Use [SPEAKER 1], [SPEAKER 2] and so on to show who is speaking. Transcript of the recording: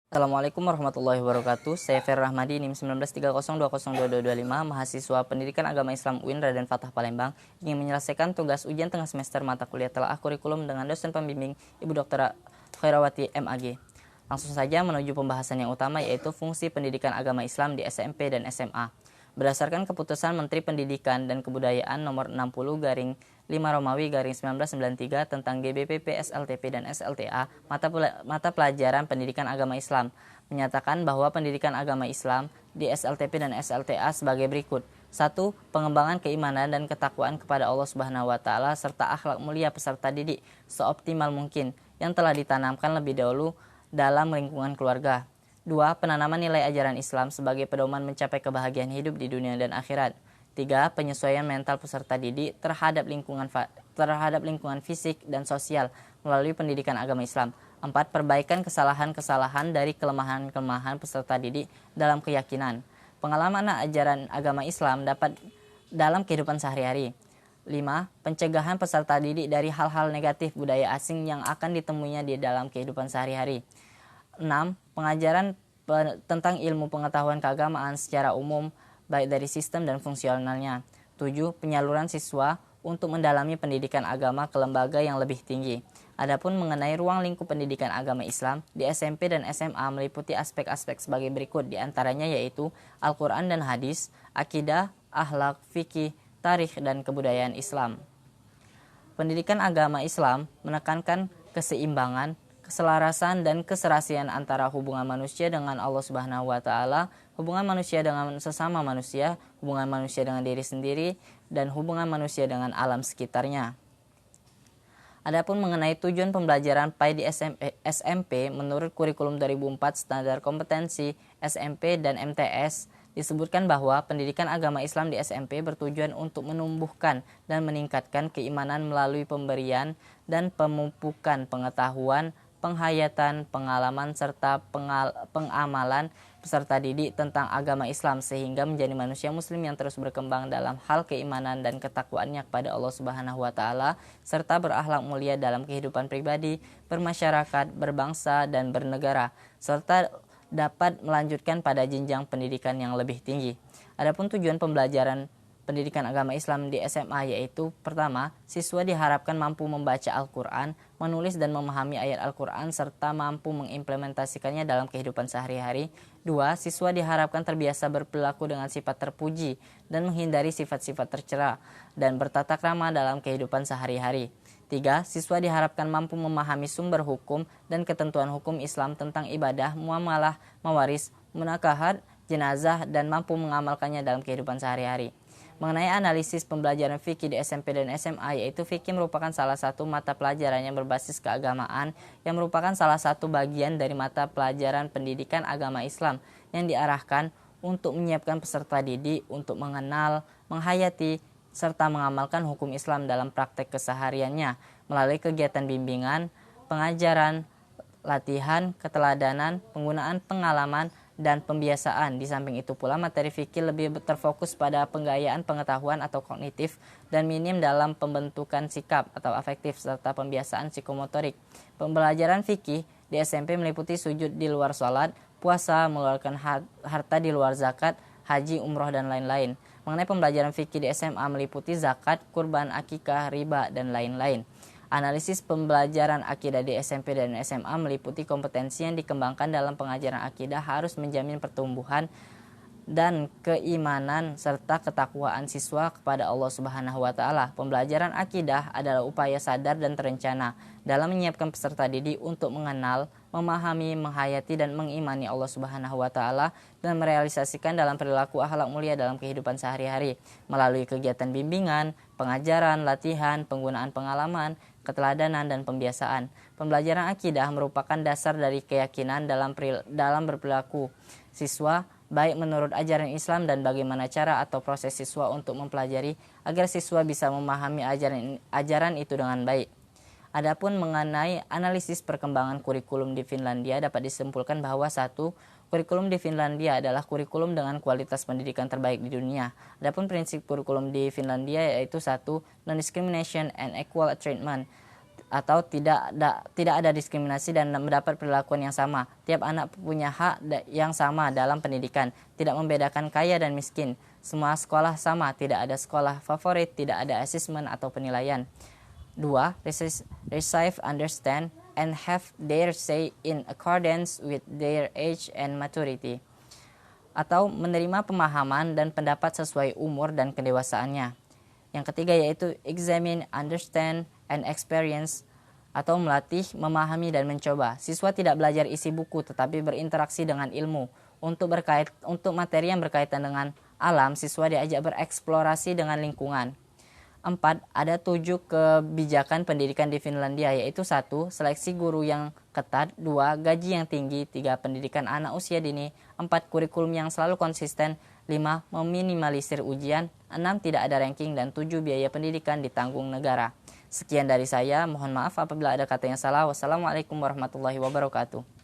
[SPEAKER 1] Assalamualaikum warahmatullahi wabarakatuh. Saya Fer Rahmadi, NIM 1930202225, mahasiswa Pendidikan Agama Islam UIN Raden Fatah Palembang, ingin menyelesaikan tugas ujian tengah semester mata kuliah telaah kurikulum dengan dosen pembimbing Ibu Dr. Khairawati MAG. Langsung saja menuju pembahasan yang utama, yaitu fungsi pendidikan agama Islam di SMP dan SMA. Berdasarkan keputusan Menteri Pendidikan dan Kebudayaan nomor 60/5 Romawi 1993 tentang GBPP, SLTP, dan SLTA, mata pelajaran pendidikan agama Islam menyatakan bahwa pendidikan agama Islam di SLTP dan SLTA sebagai berikut. 1. Pengembangan keimanan dan ketakwaan kepada Allah Subhanahu wa taala serta akhlak mulia peserta didik seoptimal mungkin yang telah ditanamkan lebih dahulu dalam lingkungan keluarga. 2. Penanaman nilai ajaran Islam sebagai pedoman mencapai kebahagiaan hidup di dunia dan akhirat. 3. Penyesuaian mental peserta didik terhadap lingkungan fisik dan sosial melalui pendidikan agama Islam. 4. Perbaikan kesalahan-kesalahan dari kelemahan-kelemahan peserta didik dalam keyakinan. Pengalaman ajaran agama Islam dapat dalam kehidupan sehari-hari. 5. Pencegahan peserta didik dari hal-hal negatif budaya asing yang akan ditemuinya di dalam kehidupan sehari-hari. 6. Pengajaran tentang ilmu pengetahuan keagamaan secara umum, baik dari sistem dan fungsionalnya. 7. Penyaluran siswa untuk mendalami pendidikan agama ke lembaga yang lebih tinggi. Adapun mengenai ruang lingkup pendidikan agama Islam di SMP dan SMA meliputi aspek-aspek sebagai berikut, diantaranya yaitu Al-Quran dan Hadis, akidah, akhlak, fikih, tarikh, dan kebudayaan Islam. Pendidikan agama Islam menekankan keseimbangan, keselarasan, dan keserasian antara hubungan manusia dengan Allah Subhanahu wa taala, hubungan manusia dengan sesama manusia, hubungan manusia dengan diri sendiri, dan hubungan manusia dengan alam sekitarnya. Adapun mengenai tujuan pembelajaran PAI di SMP menurut kurikulum 2004 standar kompetensi SMP dan MTS disebutkan bahwa pendidikan agama Islam di SMP bertujuan untuk menumbuhkan dan meningkatkan keimanan melalui pemberian dan pemupukan pengetahuan, penghayatan, pengalaman, serta pengamalan peserta didik tentang agama Islam sehingga menjadi manusia muslim yang terus berkembang dalam hal keimanan dan ketakwaannya kepada Allah Subhanahu wa taala serta berakhlak mulia dalam kehidupan pribadi, bermasyarakat, berbangsa, dan bernegara, serta dapat melanjutkan pada jenjang pendidikan yang lebih tinggi. Adapun tujuan pembelajaran pendidikan agama Islam di SMA yaitu: pertama, siswa diharapkan mampu membaca Al-Quran, menulis dan memahami ayat Al-Quran, serta mampu mengimplementasikannya dalam kehidupan sehari-hari. 2. Siswa diharapkan terbiasa berperilaku dengan sifat terpuji dan menghindari sifat-sifat tercela dan bertata krama dalam kehidupan sehari-hari. 3. Siswa diharapkan mampu memahami sumber hukum dan ketentuan hukum Islam tentang ibadah, muamalah, mewaris, munakahat, jenazah, dan mampu mengamalkannya dalam kehidupan sehari-hari. Mengenai analisis pembelajaran fikih di SMP dan SMA, yaitu fikih merupakan salah satu mata pelajaran yang berbasis keagamaan yang merupakan salah satu bagian dari mata pelajaran pendidikan agama Islam yang diarahkan untuk menyiapkan peserta didik untuk mengenal, menghayati, serta mengamalkan hukum Islam dalam praktek kesehariannya melalui kegiatan bimbingan, pengajaran, latihan, keteladanan, penggunaan pengalaman, dan pembiasaan. Di samping itu pula materi fikih lebih terfokus pada penggayaan pengetahuan atau kognitif dan minim dalam pembentukan sikap atau afektif serta pembiasaan psikomotorik. Pembelajaran fikih di SMP meliputi sujud di luar sholat, puasa, mengeluarkan harta di luar zakat, haji, umroh, dan lain-lain. Mengenai pembelajaran fikih di SMA meliputi zakat, kurban, akikah, riba, dan lain-lain. Analisis pembelajaran akidah di SMP dan SMA meliputi kompetensi yang dikembangkan dalam pengajaran akidah harus menjamin pertumbuhan dan keimanan serta ketakwaan siswa kepada Allah Subhanahu wa taala. Pembelajaran akidah adalah upaya sadar dan terencana dalam menyiapkan peserta didik untuk mengenal, memahami, menghayati, dan mengimani Allah Subhanahu wa taala dan merealisasikan dalam perilaku akhlak mulia dalam kehidupan sehari-hari melalui kegiatan bimbingan, pengajaran, latihan, penggunaan pengalaman, keteladanan, dan pembiasaan. Pembelajaran akidah merupakan dasar dari keyakinan dalam berperilaku siswa, baik menurut ajaran Islam dan bagaimana cara atau proses siswa untuk mempelajari agar siswa bisa memahami ajaran itu dengan baik. Adapun mengenai analisis perkembangan kurikulum di Finlandia dapat disimpulkan bahwa 1. Kurikulum di Finlandia adalah kurikulum dengan kualitas pendidikan terbaik di dunia. Adapun prinsip kurikulum di Finlandia yaitu 1. Non-discrimination and equal treatment. atau tidak ada diskriminasi dan mendapat perlakuan yang sama. Tiap anak punya hak yang sama dalam pendidikan, tidak membedakan kaya dan miskin. Semua sekolah sama, tidak ada sekolah favorit, tidak ada asesmen atau penilaian. 2. Receive, understand, and have their say in accordance with their age and maturity. Atau menerima pemahaman dan pendapat sesuai umur dan kedewasaannya. Yang ketiga yaitu examine, understand, and experience, atau melatih, memahami, dan mencoba. Siswa tidak belajar isi buku tetapi berinteraksi dengan ilmu. Untuk materi yang berkaitan dengan alam, siswa diajak bereksplorasi dengan lingkungan. 4. Ada 7 kebijakan pendidikan di Finlandia, yaitu 1. Seleksi guru yang ketat, 2. Gaji yang tinggi, 3. Pendidikan anak usia dini, 4. Kurikulum yang selalu konsisten, 5. Meminimalisir ujian, 6. Tidak ada ranking, dan 7. Biaya pendidikan ditanggung negara. Sekian dari saya, mohon maaf apabila ada kata yang salah. Wassalamualaikum warahmatullahi wabarakatuh.